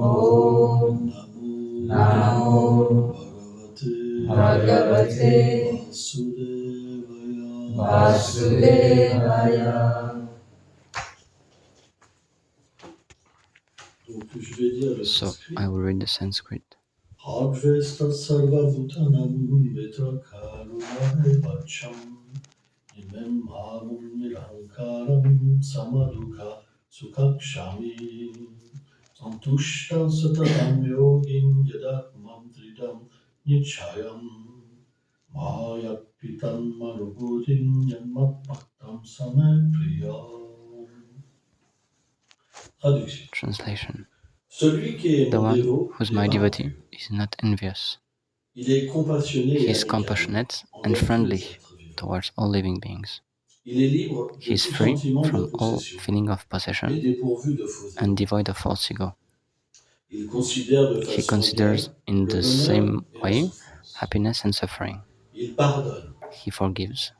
Om Namo Bhagavate Vasudevaya. So I will read the Sanskrit. Advesta sarvabhutanam vitrakarunahevacham imam bhavam nirankaram samadukha sukhakshami santushta satatam yogin yadatmam tridam nichayam mayapitam manubodhim yanmapaktam samepriyam. Translation. Celui qui est The mon one dévot who is n'est my pas devotee envieux. is not envious. Il est compassionné He et is amical compassionate and envers tous les friendly êtres vivants. towards all living beings. Il est libre He de is tout free sentiment de from all possession feeling of et possession dépourvu de faux and ego. devoid of false ego. Il considère de He façon considers égale in le the bonheur same et la way souffrance. happiness and suffering. Il pardonne He forgives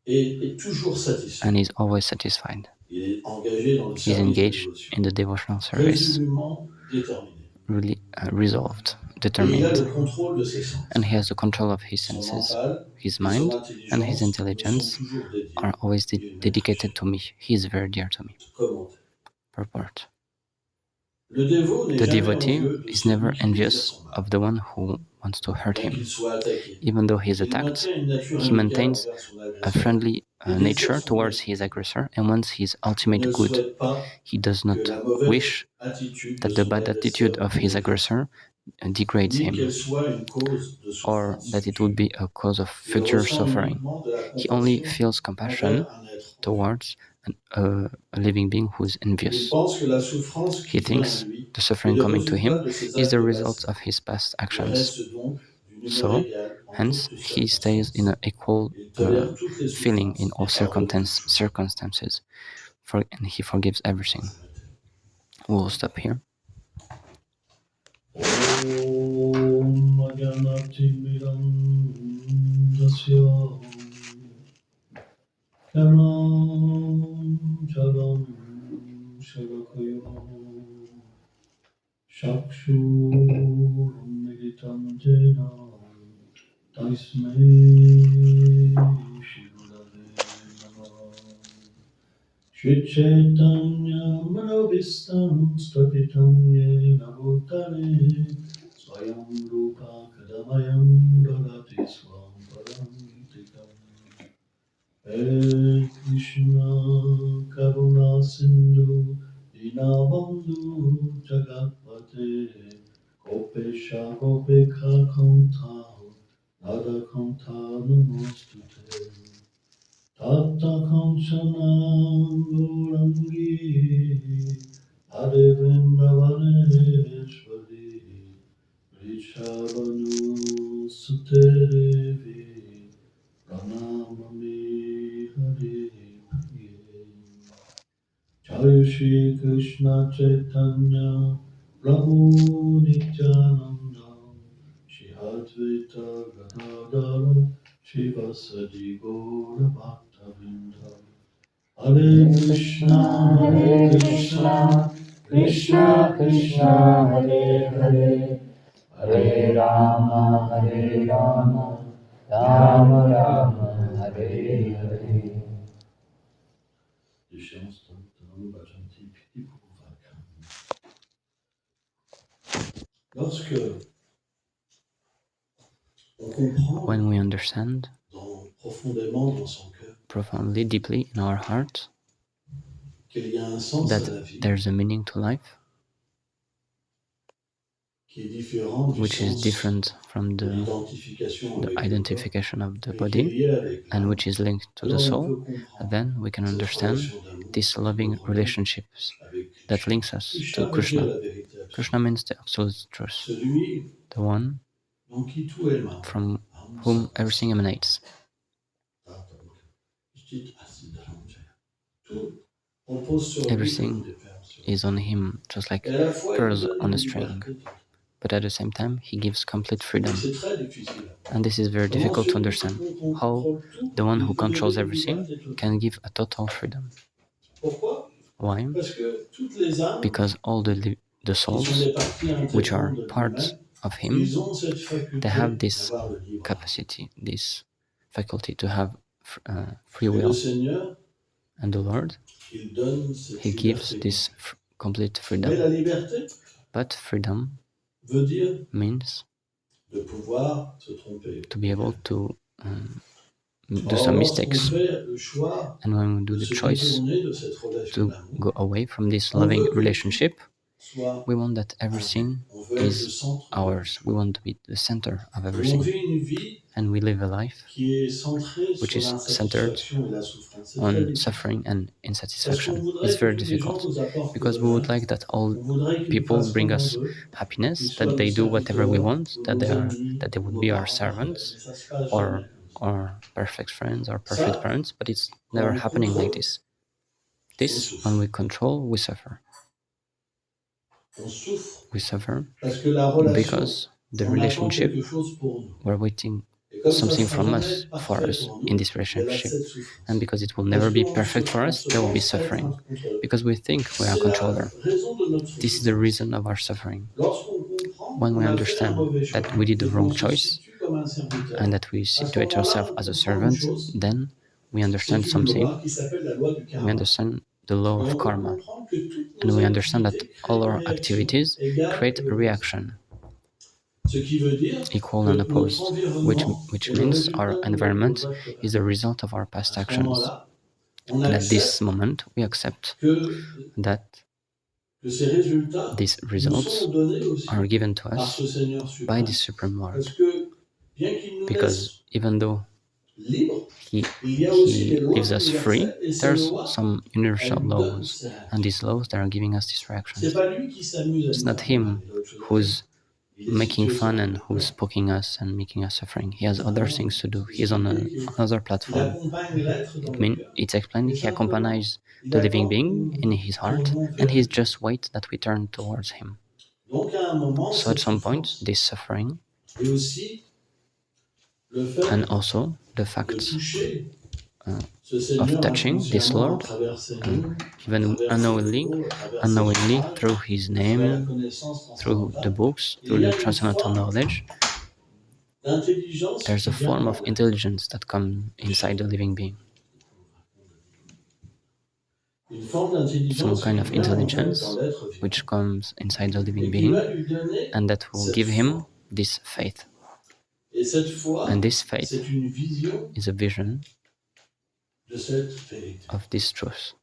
et est toujours satisfait. and is always satisfied. Il est engagé dans le He is service de engaged dévotion, in the devotional service, résolument déterminé. really resolved, Et il a le determined, contrôle de ses sens. and he has the control of his Son senses. mental His et son mind and his intelligence me sont intelligence toujours dédiés. are always Il est une dedicated to me. He is very dear to me. Commentaire. Purport. Le dévot n'est The jamais devotee envieux de is celui never qui désire envious son mal. of the one who wants to hurt Bien qu'il him. soit attaqué, Even though he is il attacked, maintient une nature he amicale maintains envers son a agresseur friendly et désire nature son towards bien. his aggressor and wants his Il ultimate ne good. souhaite pas He does que not la mauvaise wish attitude de that the son bad attitude agresseur of his le aggressor degrades ni him, qu'elle soit une cause de or souffrance that it would future. be a cause of Il future ressent suffering. uniquement de la He only compassion feels envers compassion un être envieux. towards a living being who is Il envious. pense que la souffrance He qui vient à thinks lui the est suffering le coming to résultat him de ses is the actes result passés. of his past Il actions. reste donc d'une humeur So, égale en hence, toutes he stays in an circonstances. equal Il tolère toutes les feeling in souffrances all et pardonne toutes choses. circumstances, and he forgives everything. We'll stop here. Om Ajanatimiram Dasya Karam Charam Sharakayo Chakshurumitam Jena Tasmai Shivulave Namah Shri Chaitanya Manobhistam Stapitam Yena Bhutale Swayam Rupa Kadamayam Dadati Swam Parantikam Hare Krishna Karuna Sindhu Dinabandhu Jagatpate Gopesha Gopeka Kanta Radha Kanta Namostute Tata Kanchana Gaurangi Ade Vrindavaneshwari Rishabhanu Sute Devi Pranamami Hare Priye Jai Shri Krishna Chaitanya Prabhu Nityananda Shri Advaita Gadadara Shivasadi Gaura Bhaktavrinda Hare Krishna Krishna Krishna Hare Hare Hare Rama Rama Rama Hare Hare. Lorsque on comprend When we understand profondément dans son cœur profoundly, deeply in our heart qu'il y a un sens that à la vie there's a meaning to life qui est différent du which is sens different from de the l'identification avec le corps, identification of the mais qui est body lié avec and l'âme, which is linked to the alors on soul, peut comprendre then we can cette understand relation d'amour these qui loving nous relie relationships avec that Krishna. links us Krishna to veut dire Krishna. la vérité absolue. Krishna means the absolute truth, Celui the one dont qui tout émane, from whom everything emanates. Tout repose sur lui comme Everything des perles sur is on him, just like Et à la fois, il pearls donne on une a string. liberté totale. But at the same time, he gives complete freedom. C'est très difficile. And this is very Comment difficult to celui understand. qui contrôle How tout, the one il who peut donner controls une everything liberté totale. can give a total freedom. Pourquoi Why? Parce que toutes les âmes Because all the qui sont souls, des parties which intégrantes are de parts lui-même, of Him, ils ont cette they have faculté this d'avoir le libre arbitre. capacity, this faculty to have free Et le will. Seigneur, And the Lord, il donne cette He gives liberté. this complete Mais freedom. la liberté But freedom veut dire means de pouvoir se tromper. to be able to do Or, some lorsqu'on mistakes. fait le choix And when we do de the se choice détourner de cette relation to d'amour, go away from this on loving veut que relationship, tout soit we want that à nous. everything On veut être le is centre de ours. tout. We want to be the center of Et on everything. vit une vie And we live a life qui est centrée which sur is centered l'insatisfaction et la souffrance. C'est très on difficile. suffering and Parce qu'on insatisfaction. voudrait It's que very tous les gens difficult nous apportent le because we would bonheur. like that all On voudrait qu'ils nous people fassent bring comme on us veut, happiness, qu'ils soient that nos they do whatever we serviteurs, want, ou that nos they amis, would ou nos be our parents parfaits. Mais servants ça se passe or jamais comme ça. perfect friends or perfect Ça, parents, but it's quand never on happening like contrôle, this. on This, souffre. when we control, we suffer. On souffre We suffer parce que la relation, because the on attend relationship, quelque chose pour nous. we're waiting Et comme ça something sera from jamais us for parfait us pour in nous, this il y a relationship. cette souffrance. And because it will Parce never be qu'on perfect for on us, se there will be pense être suffering. un contrôleur. Because we think we are a C'est la controller. raison de notre This is the souffrance. reason of our suffering. Lorsqu'on comprend When we qu'on a fait un understand mauvais choix that we did the et qu'on wrong se choice situe comme un serviteur, and that we à ce situate moment-là, ourselves on as a comprend une servant, chose, then we c'est understand une something. loi qui s'appelle la loi du We karma. understand the law Et of on va karma. comprendre que toutes And nos we understand that activités créent all une our réaction activities égale create et a opposée. reaction, Ce qui veut dire equal que and notre opposed, which environnement est le means our résultat de nos environment actes passés. is the result of our À past ce actions. moment-là, on And at this accepte moment, we accept que, that que ces résultats these nous results sont donnés aussi are given to par us ce Seigneur by suprême. the Supreme Lord. Parce que bien qu'il nous Because laisse even though libres, He il y a aussi des lois leaves us free, universelles et ces there's lois, some elles universal nous donnent laws, ces réactions. and these laws that are giving us these C'est reactions. pas lui qui s'amuse à It's nous not faire du mal, Him il a autre chose à faire. who's Il est making situé sur fun un and autre who's plan. poking us and making us suffering. He has C'est other vraiment things to do. c'est He's on celui qui another il platform. accompagne l'être dans It le means cœur. it's explained Et He simplement, accompanies il the living attend being in His qu'on heart, remonte and vers He's lui. just wait that we turn towards Him. Donc à un moment, So at cette some point, souffrance this suffering et aussi le fait and also the de fact toucher uh, ce of Seigneur touching this inconsciemment à Lord, travers ses noms, à even travers ses unknowingly, photos, à travers ses ouvrages, through His à travers la name, connaissance through the transcendantale, books, il through y the a une transcendental forme knowledge, d'intelligence there's qui a vient form par of là. intelligence that comes inside the living being. Une forme Some d'intelligence kind qui of vient en fait dans intelligence l'être vivant which comes inside the living et qui va being lui donner and that will cette give him foi. this faith. Et cette foi, And this faith c'est une vision is a vision de cette vérité. of this truth.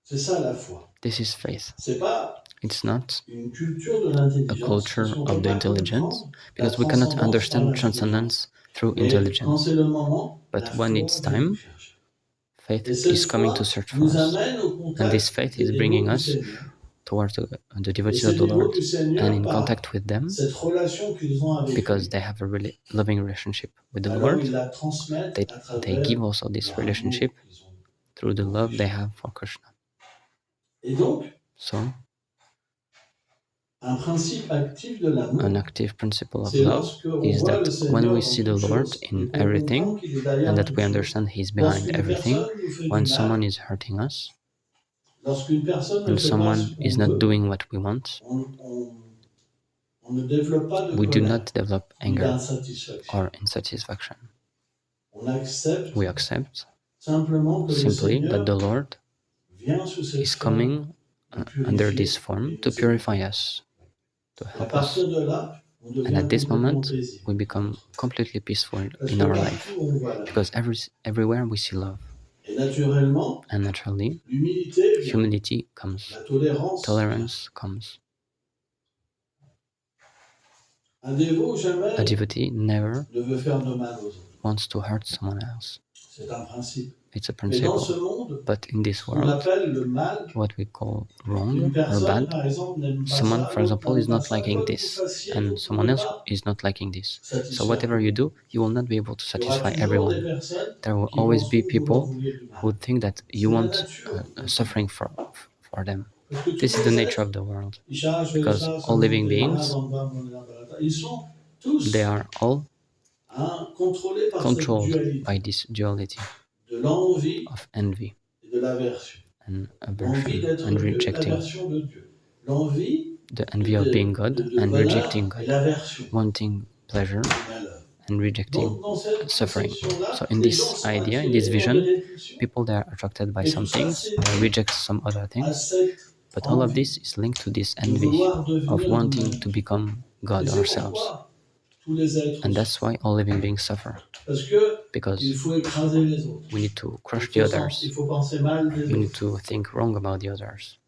C'est ça la foi. This is faith. C'est pas It's not une culture de a l'intelligence, culture parce qu'on of peut the pas intelligence, comprendre la because we cannot transcendance par understand l'intelligence. transcendence through Mais quand intelligence. c'est le moment, But la when foi it's vient nous time, chercher. faith Et cette is coming to foi search for nous us. amène au And this contact faith des is dévots bringing du us Seigneur. towards the Et devotees ces of the dévots Lord du Seigneur, and in par contact with them cette relation qu'ils ont avec because lui, they have a really loving relationship with the alors Lord. ils la transmettent They, à they travers give also this leur relationship amour qu'ils ont through the pour love they Krishna. have for Krishna. Et donc, So, un principe actif de l'amour, an active principle of c'est love lorsque on is voit that le when Seigneur we dans see the toute Lord chose et in qu'on comprend everything qu'il est derrière and that toute we chose. understand He's behind Lorsqu'une everything, personne nous fait when du someone mal, is hurting us, lorsqu'une personne ne when fait pas ce someone is qu'on not veut, doing what we want, on ne développe pas de we do colère not develop ni anger d'insatisfaction. or insatisfaction. On accepte We accept simplement que le simply that Seigneur the Lord vient sous cette is forme coming nous under purifier this et form nous to aider. purify us, to Et à help us. partir de là, on devient And at this complètement moment, paisible. we become completely peaceful Parce in que our partout life on voit la because everywhere we see love. Et naturellement, And naturally, l'humilité vient, humility comes, la tolérance vient. tolerance comes. Un dévot A jamais devotee never ne veut faire de mal aux autres. wants to hurt someone else. C'est un principe. It's a Mais dans ce principle. monde, But in this ce qu'on world, appelle le mal, what we call une wrong or personne, bad, par exemple, n'aime pas someone, ça, for l'autre example, n'aime is pas not ça, liking quoi que vous this, fassiez, vous and ne someone pouvez else pas is not liking this. So satisfaire. whatever you do, you will not be able to Il y aura satisfy toujours des everyone. personnes There will qui always be penseront que vous leur people vouliez du mal. who think that you C'est la want nature. suffering for them. Parce que tous This is the les nature of êtres, the world. ils chargent Because ça, all living beings, ils sont tous they are all contrôlés par cette controlled dualité by this duality de l'envie of envy et de l'aversion. and l'envie aversion d'être and Dieu, rejecting, l'aversion de Dieu. L'envie the envy of being God and malheur rejecting et God, l'aversion wanting pleasure du malheur. and rejecting Donc, dans cette suffering. conception-là, So in les gens this sont idea, in this attirés, ont des vision, répulsions, people they are attracted by et tout some ça, things, c'est they lié reject some other à things, cette but all of envie this is linked to this de envy vouloir of devenir wanting nous-mêmes to Dieu. become Et God c'est ourselves. pourquoi tous les êtres And that's souffrent. why all living beings suffer, Parce que il because faut écraser les autres. we need to crush Il the faut, others, il faut penser mal des we need autres. to think wrong about the others.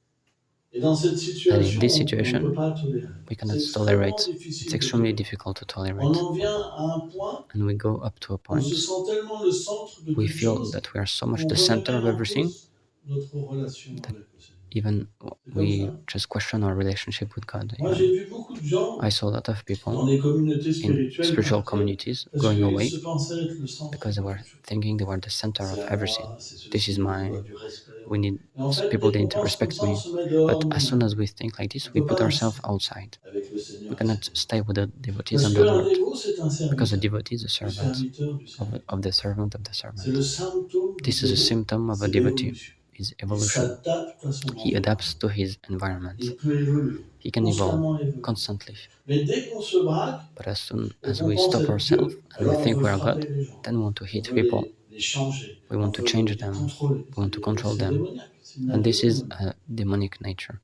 Et dans cette And in situation, this on ne peut situation, pas tolérer. we C'est cannot extrêmement tolerate. It's difficile de extremely tolérer. difficult to On tolerate. en vient à un point And we go up to a où on se point sent tellement le centre de we toute feel chose that we are so much qu'on the remet center même of en everything cause notre relation that avec le Seigneur. even C'est comme we ça. just question our relationship with God. Moi, j'ai vu beaucoup de gens I saw a lot of dans people les communautés in spirituelles spiritual partir communities parce going qu'ils away se pensaient être le centre because they de were toute chose. thinking they were the center C'est of à everything. moi, c'est This is ceci, on doit mine. du respect. We need Et en fait, people dès they qu'on need to pense comme respect ça, on me. se met dehors But as soon nous-mêmes. as we think like this, On we peut put pas ourselves rester outside. avec le Seigneur We et cannot ses stay with the devotees Parce and the qu'un Lord, dévot, c'est un because the serviteur, devotee is a du servant serviteur du serviteur. of the servant of the C'est servant. le symptôme du This is a dévot, symptom of a c'est devotee, l'évolution. his Il evolution. s'adapte à son He environnement. adapts to his environment. Il peut évoluer, He can evolve constamment évoluer. constantly. Mais dès qu'on se braque But as soon et as qu'on we pense stop être ourselves Dieu, and we alors on think veut we are frapper God, les gens. then we want to On hit veut people. les changer. We On want to veut change les them. contrôler. We want to control C'est them. démoniaque. C'est une And this nature is démoniaque. a demonic nature.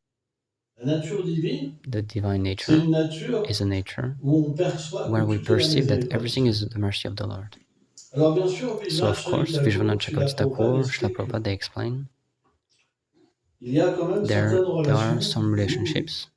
La nature divine, The divine c'est nature une nature is a nature où on perçoit where que we tout est la perceive that miséricorde du everything Seigneur. is the mercy of the Lord. Alors bien sûr, So of course, Vishwanath Srila Chakravarti explique Prabhupada, they explain il y a quand même there certaines are relations some relationships.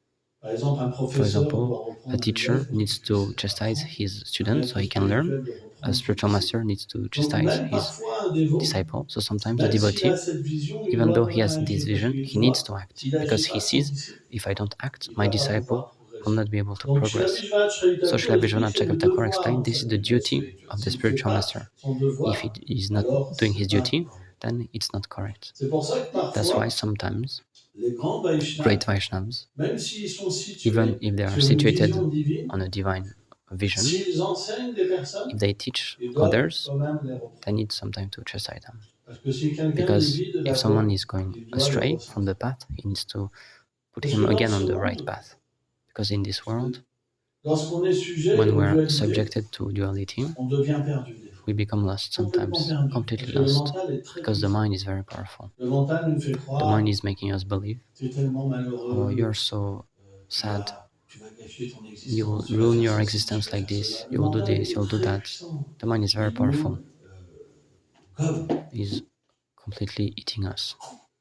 Par exemple, un For professeur doit example, reprendre a teacher l'élève pour needs qu'il puisse to chastise apprendre. his Un student so maître he can learn. spirituel doit A reprendre son spiritual disciple. master needs to Donc chastise même his parfois un dévot, disciple. So sometimes the même s'il devotee, a cette vision, il even doit though quand he même has this agir. Parce vision, qu'il he needs to act s'il because n'agit he pas, son sees disciple, if I don't act, il my ne va pas disciple pouvoir will progresser. not be able to Donc Srila progress. Vishwanath Chakravarti So Srila Vishwanath explique c'est le Chakravarti devoir, explained en this fait, is the du maître duty spirituel. of the S'il ne fait spiritual pas master. son If devoir, he is not alors doing c'est his pas duty, correct. then it's not correct. C'est pour ça que That's why parfois, sometimes les grands great Vaishnavas, Vaishnavas, même s'ils sont even situés if they are sur une situated vision divine, on a divine vision, s'ils enseignent des personnes, if they teach ils doivent others, quand même les reprendre. they need some time to chastise them. Parce que si quelqu'un Because dévie de la if someone voie, is going il doit le astray recentrer. from the path, he needs to put Parce him que dans again ce on the right monde, path. Because in this world, lorsqu'on est sujet when aux we're dualités, subjected to duality, on devient perdu des fois. we become lost Complètement sometimes, perdu. completely Parce que le lost, mental est très because the puissant. mind is very powerful. Le mental nous fait The croire, mind is making us believe, tu es tellement malheureux, oh, you're so tu sad, vas gâcher ton you will existence, tu vas ruin faire your ceci, existence tu vas like faire this, cela. Le you will do mental this, est you'll do très that. puissant. The mind is very Il powerful, nous gobe, he's completely eating us,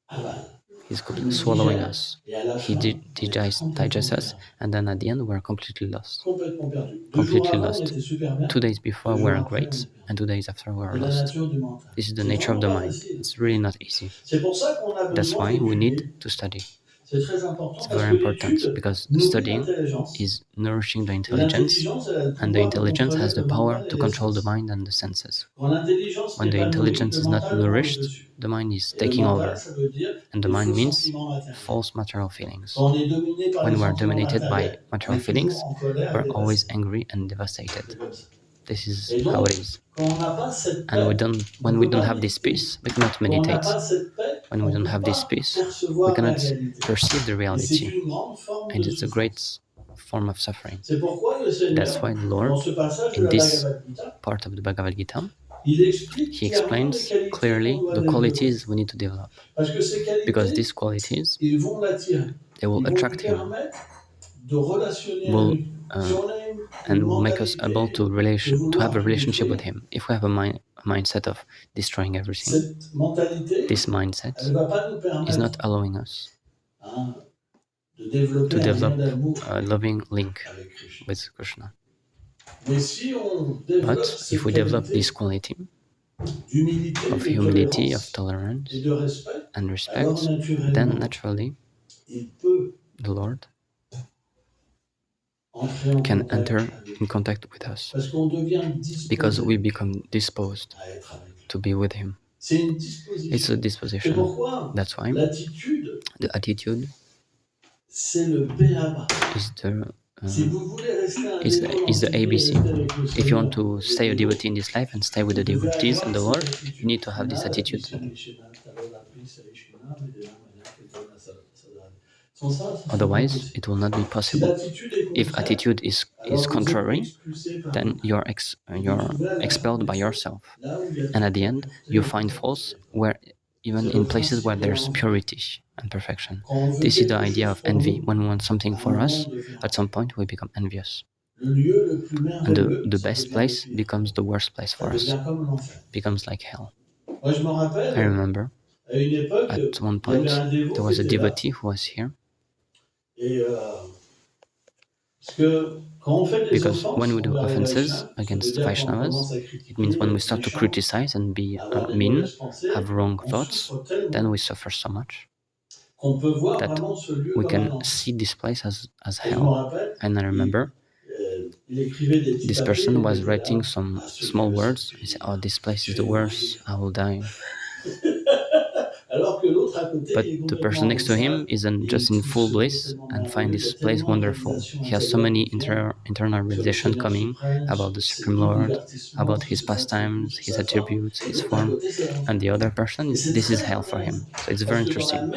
avale. he's Il nous swallowing digère, us, et à la he fin, on est digests complètement us, perdu. and then at the end we're completely lost. Complètement perdu. 2 jours Completely avant, on lost. était super bien. 2 days before 2 we jours are après, on great, est perdu. and 2 days after we are C'est la lost. nature du mental. This is the C'est nature of vraiment the pas mind. facile. It's really not easy. C'est pour ça qu'on a That's besoin why we need d'étudier. to study. C'est très important It's parce very que important l'étude because nourrit studying l'intelligence. is nourishing the Et intelligence, l'intelligence, elle a le and the pouvoir de intelligence has contrôler the le power mental et to les control the sens. mind and the senses. Quand l'intelligence When n'est the pas nourrie, intelligence le is not mental prend le nourished, dessus. the mind is Et le taking mental, over, ça veut dire and the les mind faux means sentiments matériels. false material feelings. Quand on est dominé par les When we are sentiments dominated by matériels, on material est feelings, toujours en colère we're et always dévasté. angry and C'est devastated. comme ça. This is Et how donc, it is. quand on n'a pas cette And paix, on when ne we peut don't pas have this méditer. peace, we cannot Quand on n'a meditate. pas cette paix, When on we ne don't peut have this pas peace, we percevoir la cannot réalité. perceive the Et c'est reality. une grande forme And de it's a souffrance. great form of suffering. C'est pourquoi le That's Seigneur, why the dans Lord, ce passage de in la this Bhagavad Gita, part of the Bhagavad Gita, il explique he clairement les explains qualités qu'on clearly doit the développer. qualities we need to develop. Parce que ces Because qualités, these qualities, ils vont l'attirer. they will Ils vont lui attract him, permettre de relationner will, avec nous. Si on a une and will make us able to mentalité de have a vouloir tout relationship with détruire, him. If we have a mindset of destroying everything, cette mentalité, this mindset elle ne va pas nous is permettre not allowing us hein, de développer to un lien develop d'amour a loving link avec Krishna. with Krishna. Mais si on développe But cette if we develop qualité this quality d'humilité, of de humility, of tolérance tolerance, et de respect, and alors respect, then naturellement, naturally il peut the Lord entrer en can contact enter avec in nous. contact with us Parce qu'on devient because we disposé become disposed à être avec lui. to be with him. C'est une It's disposition. a C'est disposition. pourquoi That's why l'attitude, the attitude c'est le B.A.B.A. is Si vous voulez rester un is dévot the dans cette vie et ABC. rester avec le If you Seigneur, want to stay a devotee in this life and stay with the vous devez devotees and the avoir Lord, cette attitude. you need to have this Nada attitude. Krishna Krishna, Talola Otherwise, it will not be possible. If attitude is contrary, then you're expelled by yourself. And at the end, you find faults where even in places where there's purity and perfection. This is the idea of envy. When we want something for us, at some point we become envious. And the best place becomes the worst place for us. Becomes like hell. I remember at one point there was a devotee who was here. Because when we do offenses against Vaishnavas, it means when we start to criticize and be mean, have wrong thoughts, then we suffer so much that we can see this place as hell. And I remember this person was writing some small words. He said, "Oh, this place is the worst. I will die." But the person next to him isn't just in full bliss and find this place wonderful. He has so many internal realization coming about the Supreme Lord, about his pastimes, his attributes, his form. And the other person, this is hell for him. So it's very interesting.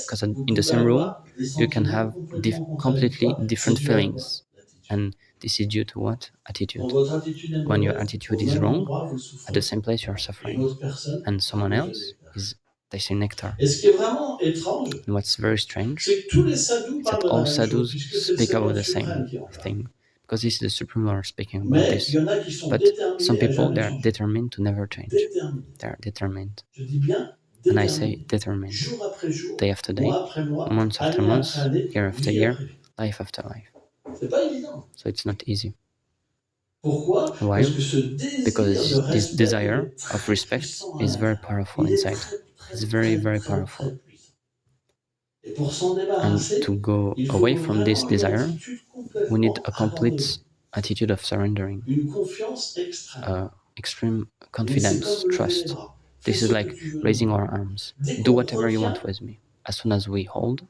Because in the same room, you can have completely different feelings. And this is due to what? Attitude. When your attitude is wrong, at the same place you are suffering. And someone else is tasting nectar. And what's very strange is that all sadhus speak about the same thing. Because this is the Supreme Lord speaking about this. But some people, they're determined to never change. They're determined. And I say determined. Day after day, month after month, year after year, life after life. So it's not easy. Why? Because this desire of respect is very powerful inside. It's very, very powerful. And to go away from this desire, we need a complete attitude of surrendering, extreme confidence, trust. This is like raising our arms. Do whatever you want with me. As soon as we hold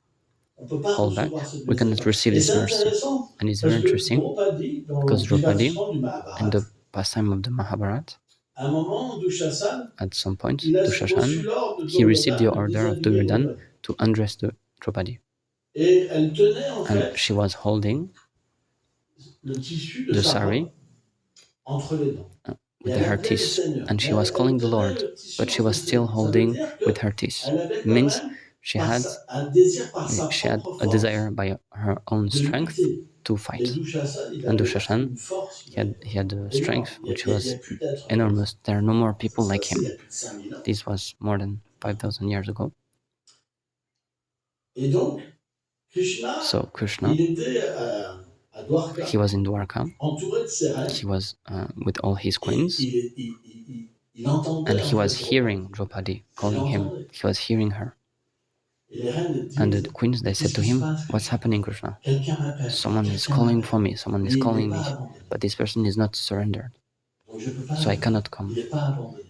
back, we cannot receive this mercy. And it's very interesting because Draupadi, in the pastime of the Mahabharata, at some point, Dushashan, he received the order of Duryodhana to undress the Draupadi. And she was holding the sari with her teeth, and she was calling the Lord, but she was still holding with her teeth. It means she had a desire by her own strength to fight. And Dushashan, he had the strength which was enormous. There are no more people like him. This was more than 5,000 years ago. So Krishna, he was in Dwarka. He was with all his queens. And he was hearing Draupadi calling him. He was hearing her. And the queens, they said to him, "What's happening, Krishna? Someone is calling for me, someone is calling me, but this person is not surrendered. So I cannot come.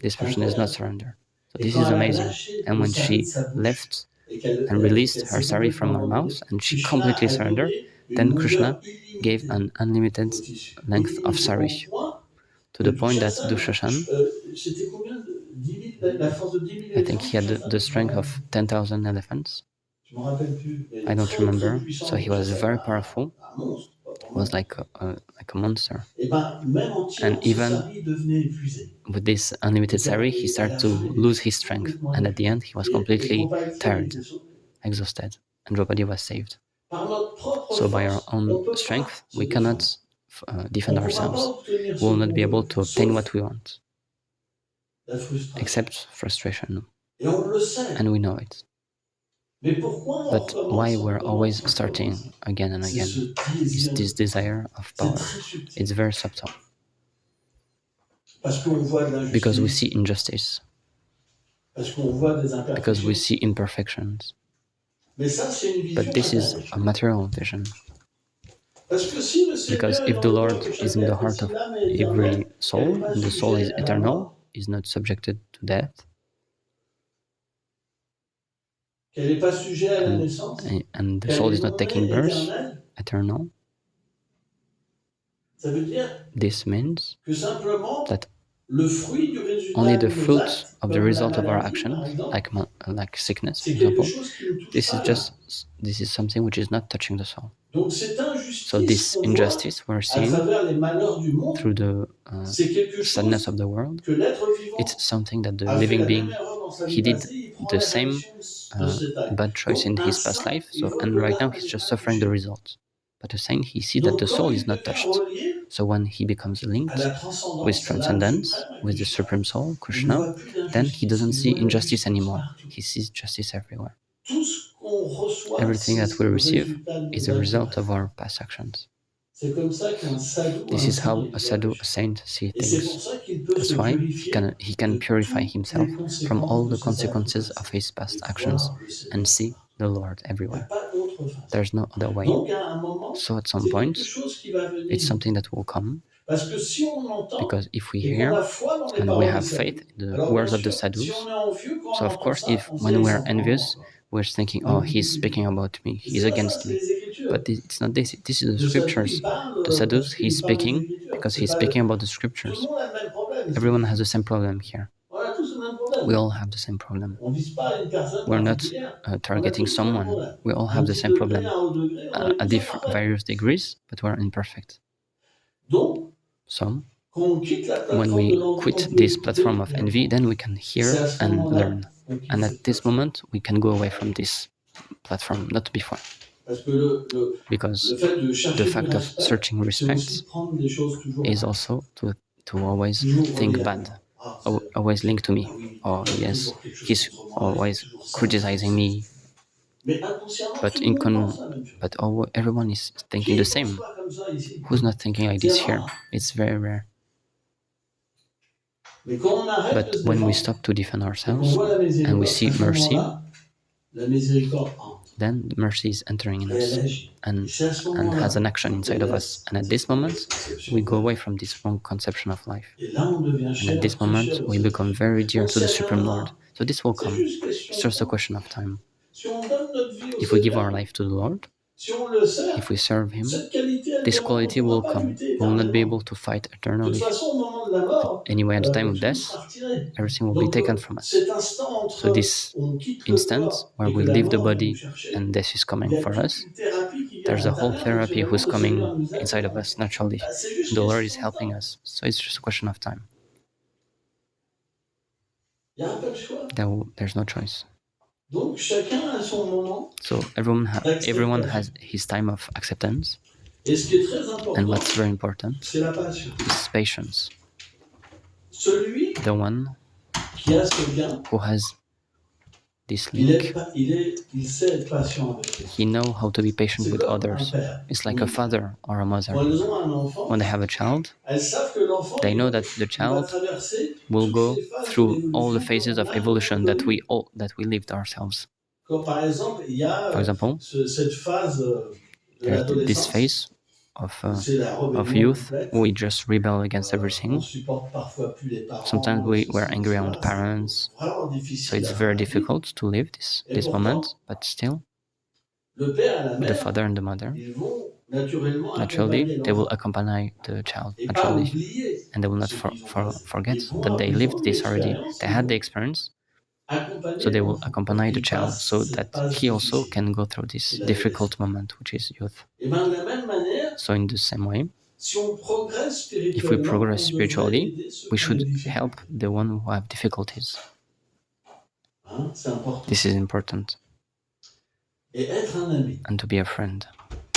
This person is not surrendered." So this is amazing. And when she left and released her sari from her mouth and she completely surrendered, then Krishna gave an unlimited length of sari to the point that Dushashan, I think he had the strength of 10,000 elephants. I don't remember. So he was very powerful. He was like a monster. And even with this unlimited sari, he started to lose his strength. And at the end, he was completely tired, exhausted. And Draupadi was saved. So by our own strength, we cannot defend ourselves. We will not be able to obtain what we want. Except frustration. And we know it. But why we're always starting again and again is this desire of power. It's very subtle. Because we see injustice. Because we see imperfections. But this is a material vision. Because if the Lord is in the heart of every soul, and the soul is eternal, is not subjected to death, and the soul is not taking birth, eternal, this means that le fruit du only résultat the de nos fruit actes, of the comme la result of our maladie par actions, exemple, like sickness, for c'est quelque example. chose qui ne touche pas l'âme. This is something which is not touching the soul. Donc cette So injustice this qu'on voit injustice we're à seeing travers les malheurs du through monde, the c'est quelque sadness of chose the world, que l'être it's vivant something that the a fait living la même being, erreur dans sa he vie did passée, il prend the les same réactions de cet acte. bad choice Donc in un his past saint, life. il So voit and que right now l'âme he's n'est just pas suffering the touchée. result. But a saint, he sees that Donc the quand soul il is not devient touched. relié So when he becomes à linked la with transcendance, à l'âme transcendence, suprême, à with the Krishna, supreme soul, il ne Krishna, voit plus then he d'injustice, doesn't il see voit la injustice justice anymore. partout. He sees justice everywhere. Tout ce qu'on reçoit, Everything that c'est we le receive résultat de is nos the actes result of passés. our past actions. C'est comme ça qu'un sadhu, This un is saint, how il a voit sadhu, a Krishna. saint, sees Et c'est pour things. ça qu'il peut That's se why purifier he can de purify toutes himself les from conséquences all de the ses actes consequences of passés his past et actions voir le Seigneur and see partout. the Lord Il n'y a everywhere. pas d'autre façon. There's no other way. Donc à un moment, So at some c'est point, quelque chose qui va venir. it's something that will come, Parce que si on entend because if we et qu'on hear a foi dans les and we paroles des have faith sadhus, in the alors bien words of the sûr, si sadhus, on est envieux, quand so on of entend course, ça, if on se dit, when ah, il we're s'en prend envious, encore. we're thinking, oh, he's speaking about me, Et he's c'est pas ça, against c'est me. les Écritures. But it's not this. This is the Le sadhu, scriptures. il parle The parce sadhus, qu'il he's parle des speaking Écritures. because C'est he's pas, speaking about the tout le scriptures. monde a le même problème. Everyone has the same problem here. On a tous le même We problème. all have the same problem. On ne vise pas une personne We're not particulière. On a targeting tous le même someone. problème. We all Un have the petit same degré, problem un haut degré, on est at tous imparfaits. various degrees, but we're imperfect. Donc, So quand on quitte la when plateforme de we l'envie, quit on peut this écouter platform of et envy, apprendre. then we can Et c'est hear à ce and moment-là learn. qu'on quitte And cette at this plateforme. moment, we can go away from this platform, not before. Parce que Because le fait de the chercher du fact of respect, searching c'est aussi respect prendre des choses toujours is mal. also to always Toujours think relié à bad, moi. Ah, always linked to me. ah oui, Oh il est pris yes, pour quelque chose he's contre moi, il est always toujours ça, criticizing me. Mais inconsciemment, But tout le monde pense la même chose. everyone is thinking Qui the same. pense pas comme ça ici? Who's not thinking like C'est this here? rare. It's very rare. Mais quand on arrête de But se when we défendre stop to defend et qu'on ourselves voit la and we miséricorde, see à ce mercy, moment-là, la miséricorde entre then mercy is entering in et us elle agit. Et and c'est à ce has moment-là an action qu'on inside of us. laisse And at this cette moment, mauvaise conception we go de la away vie. from this wrong conception of life. Et là, on devient And cher, at this très moment, cher au we become sacrifice. very dear Donc to the ça Supreme Lord. viendra. So this will C'est come. juste question It's de just a temps. question of time. Si on donne notre vie au If we give our Seigneur, life to the Lord, si on le sert, if we serve Him, cette qualité, elle this viendra. On quality ne pourra will pas come. lutter We will not be éternellement. able to fight De toute eternally. façon, au moment de la mort, Anyway, at the time of tout nous death, sera retiré. everything will be Donc, taken from us. cet instant So entre this on quitte le instant corps where et que we la leave the mort vient nous body chercher, and death is il coming y a for toute us, une thérapie qui vient there's à a whole l'intérieur therapy naturellement. who's Le coming Seigneur nous aide inside of dedans. us naturally. Bah, c'est juste The Lord is question de helping temps. us. So it's just a question of time. Il n'y a pas le choix. There's no choice. Donc, chacun a son moment So everyone d'acceptation. has his time of acceptance. Et ce qui est très And important, what's very important c'est la patience. is patience. Celui The one qui a ce gain, who has this link, il sait être patient avec les autres. he knows how to be patient C'est with comme un others. père. It's like Oui. a father or a mother. Quand elles ont un enfant, When they have a child, elles savent que l'enfant they know that the il va child traverser will toutes go ces phases de through all the l'évolution phases of qu'on a evolution that connues. we lived ourselves. Comme par exemple, il y a For example, cette phase de there's this l'adolescence, phase c'est la of rébellion youth. complète. We just rebel against On everything. supporte parfois plus les parents. Sometimes we're angry on cela, parents, c'est vraiment so difficile it's à very vivre. difficult to live this Et pourtant, moment. But still, le père et la the mère, father and the mother, ils vont naturellement naturally, accompagner they will l'enfant. accompany the child Et pas naturally, oublier and they will not ce qu'ils ont passé. forget Ils vont that they ils ont lived eu this already. l'expérience, They ils had the vont experience, accompagner so they will l'enfant accompany pour the qu'il child passe so cette that phase he also difficile. can go through this difficult moment, which is youth. Et bien de la même manière, So in the same way, si on progresse if we spirituellement, progress on devrait spiritually, aider ceux we qui ont des should help difficultés. the one who have difficulties. Hein, c'est important. This is important. Et être un ami. And to be a friend.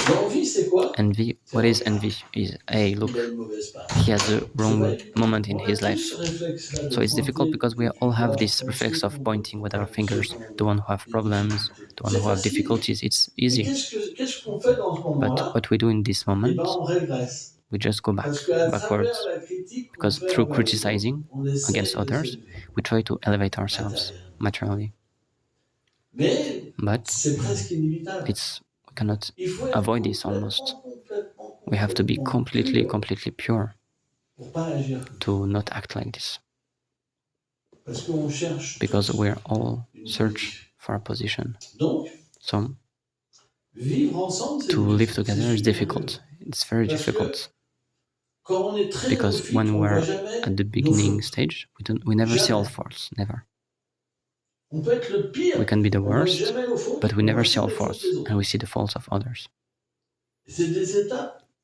L'envie, c'est quoi? Envy, what is envy? Is, hey, look, Il a une mauvaise part. he has a wrong moment in On a his tous life. ce réflexe-là de So it's difficult pointer because we du all have doigt this vers reflex ceux of qui ont- pointing with our vers ceux fingers, qui ont the one who have des problems, difficultés. the one C'est who have facile. difficulties. It's Mais easy. qu'est-ce qu'on fait dans ce But moment-là? what we do in this Eh moment, ben, on régresse. we just go back, Parce qu'à backwards. travers la critique qu'on Because fait through envers les autres, criticizing on essaie against de others, s'élever we try to elevate ourselves matériellement. materially. Mais But c'est presque inévitable. we cannot Il faut être avoid this almost. complètement We have to be completely pur pure pour pas agir. to not act like this. Parce qu'on cherche Because tous we're all une search position. for a position. Donc, So vivre ensemble, c'est to difficile. live together C'est is super difficult. dur. It's very Parce que difficult. Because when we're at the beginning stage, we never see our faults, never. We can be the worst, but we never see our faults, and we see the faults of others.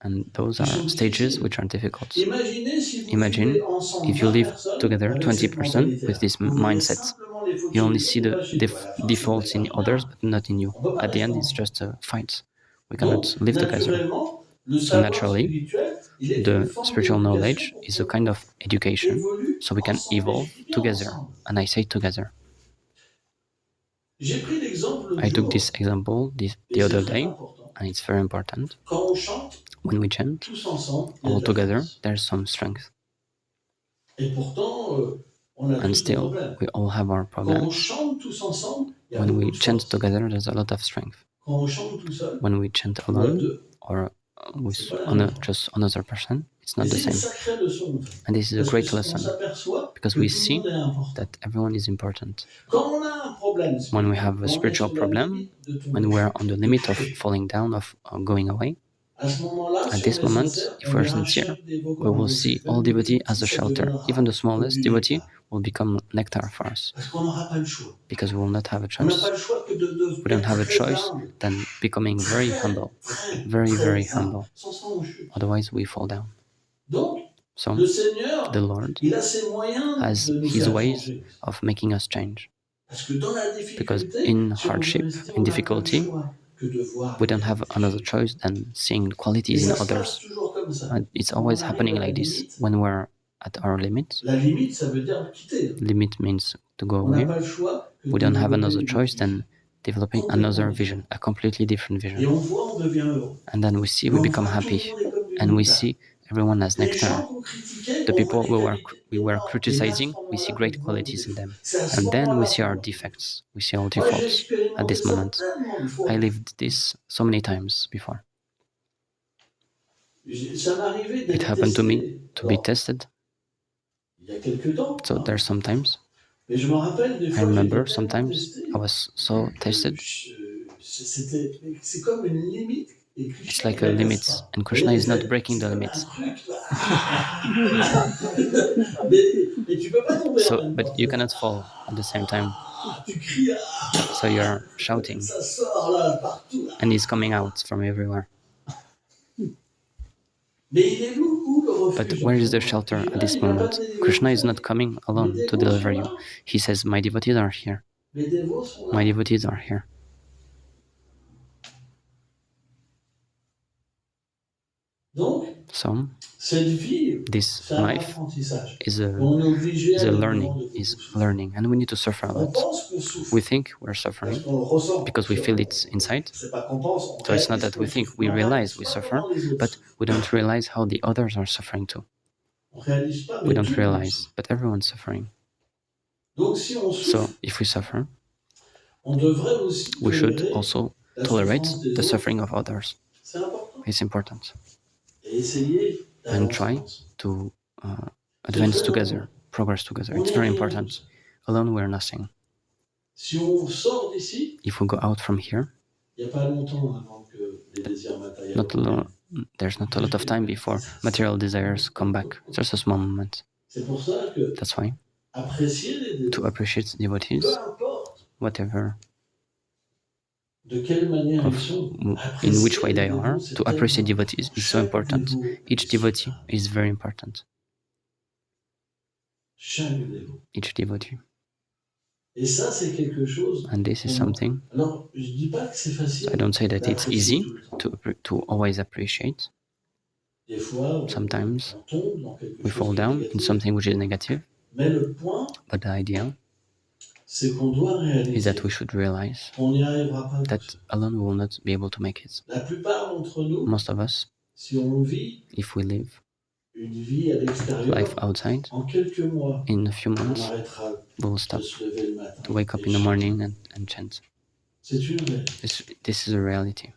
And those are stages which are difficult. Imagine if you live together 20% with this mindset. You only see the defaults in others, but not in you. At the end, it's just a fight. We cannot live together. So naturally, the spiritual knowledge is a kind of education, so we can evolve together. And I say together. I took this example the other day, and it's very important. When we chant all together, there's some strength. And still, we all have our problems. When we chant together, there's a lot of strength. When we chant alone or with just another person, it's not the same. And this is a great lesson, because we see that everyone is important. When we have a spiritual problem, when we're on the limit of falling down, of going away, at this moment, if we're sincere, we will see all devotee as a shelter. Even the smallest devotee will become nectar for us, because we will not have a choice. We don't have a choice than becoming very humble, very, very humble. Otherwise, we fall down. So, the Lord has His ways of making us change. Because in hardship, in difficulty, we don't have another choice than seeing qualities in others. And it's always happening like this. When we're at our limit, limit means to go away, we don't have another choice than developing another vision, a completely different vision. And then we become happy, and we see everyone as nectar. The people we were criticizing, we see great qualities in them. And then we see our defects, we see our defaults at this moment. I lived this so many times before. It happened to me to be tested. So there's sometimes, I remember sometimes I was so tested. It's like a limit, and Krishna is not breaking the limits. But you cannot fall at the same time. So you're shouting, and it's coming out from everywhere. But where is the shelter at this moment? Krishna is not coming alone to deliver you. He says, my devotees are here. My devotees are here. So, this life is a learning, and we need to suffer a lot. We think we're suffering because we feel it inside. So it's not that we think, we realize we suffer, but we don't realize how the others are suffering too. We don't realize, but everyone's suffering. So if we suffer, we should also tolerate the suffering of others. It's important. And try to advance together, progress together. It's very important. Alone we're nothing. If we go out from here, there's not a lot of time before material desires come back. Just a small moment. That's why to appreciate devotees, whatever, in which way they are, to appreciate devotees is so important. Each devotee is very important. Each devotee. And this is something, I don't say that it's easy to always appreciate. Sometimes we fall down in something which is negative, but the idea is that we should realize that alone we will not be able to make it. Most of us, if we live life outside, in a few months we'll stop to wake up in the morning and chant. This is a reality.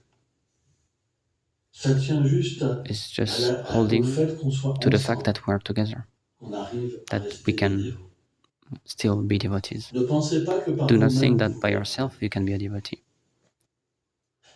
It's just holding to the fact that we're together, that we can still be devotees. Do not think that by yourself you can be a devotee.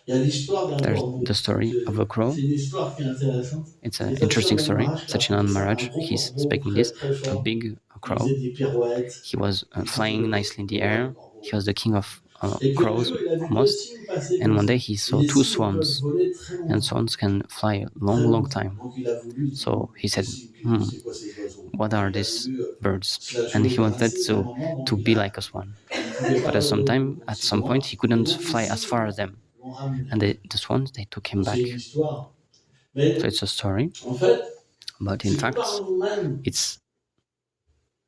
Il y a l'histoire d'un There's corbeau. the story of a crow. C'est une histoire qui est intéressante. It's an C'est interesting Sachin story. Maraj qui a Sachin raconté ça. Un Maraj, gros he's corbeau speaking très this, très a fort. big Il crow. faisait des pirouettes. He was Il flying faisait nicely in the le roi air. des corbeaux. He was the king of Et puis un crows, jour, il a vu deux almost. cygnes passer And comme one ça. day he Et saw les two cygnes peuvent swans, voler très and longtemps. swans can fly a Très long, long longtemps. time. Donc il a voulu. So he said, C'est quoi ces oiseaux? what are Il a these voulu birds? se la And jouer he comme un wanted cygne à un moment. Donc to il be a like a swan. pouvait pas But at aussi some loin. point, he Et couldn't donc les fly as cygnes far as them. l'ont ramené. And the swans, they took him C'est back. une histoire. Mais So it's a story. en fait, But in c'est fact, par nous-mêmes. it's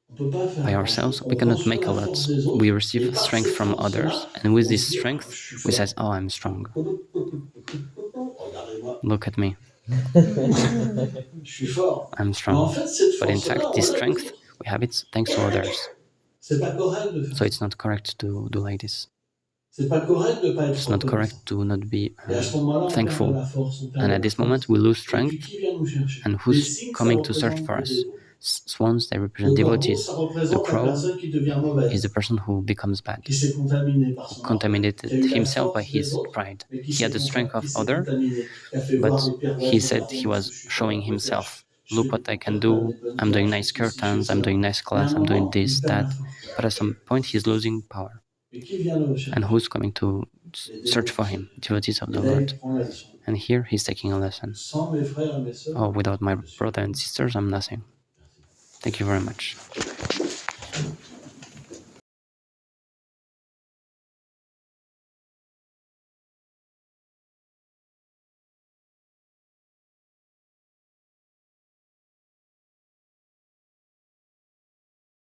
On peut pas faire by grand-chose. ourselves. We On cannot reçoit make a la lot. force des autres. We Et receive par strength cette from force-là, others. And with on this se dit, oh, strength, je suis we fort. say, oh, I'm strong. Regardez-moi, Look at me. je suis fort. I'm Mais en strong. fait, cette But in force-là, fact, on this l'a strength, prise. we have it thanks to others. C'est pas correct de faire So ça. it's not correct to do like this. C'est pas correct de pas être It's not correct reconnaissant. to not be Et à ce moment-là, on perd de thankful. la force, on perd And de at la this force. moment, we lose Et puis strength. qui vient nous chercher? And Les who's cygnes, ça coming to search représente for que us? des autres. Swans, they represent Le corbeau, devotees. ça The représente la crow personne qui devient is mauvaise, the person who becomes bad, qui s'est contaminée par who son orgueil, qui a contaminated eu la himself by force des his autres, pride. mais qui He had s'est the strength of others, contaminé, qui a fait voir but les pirouettes, he said regardez he moi, was je suis fort, showing regardez, himself. je Look fais what I des can bonnes do. bonnes I'm doing classes, nice je fais ci, je fais curtains. I'm cela. doing nice Mais à un class. I'm doing moment, this, il perd la that. force. But at some point, he's losing power. Et qui vient le rechercher? And who's coming to Les search for dévots. him? Devotees of Et the là, il Lord. prend la leçon. And here he's taking a lesson. Sans mes frères et mes sœurs, Oh, without my je suis brother and sisters, I'm nothing. Thank you very much.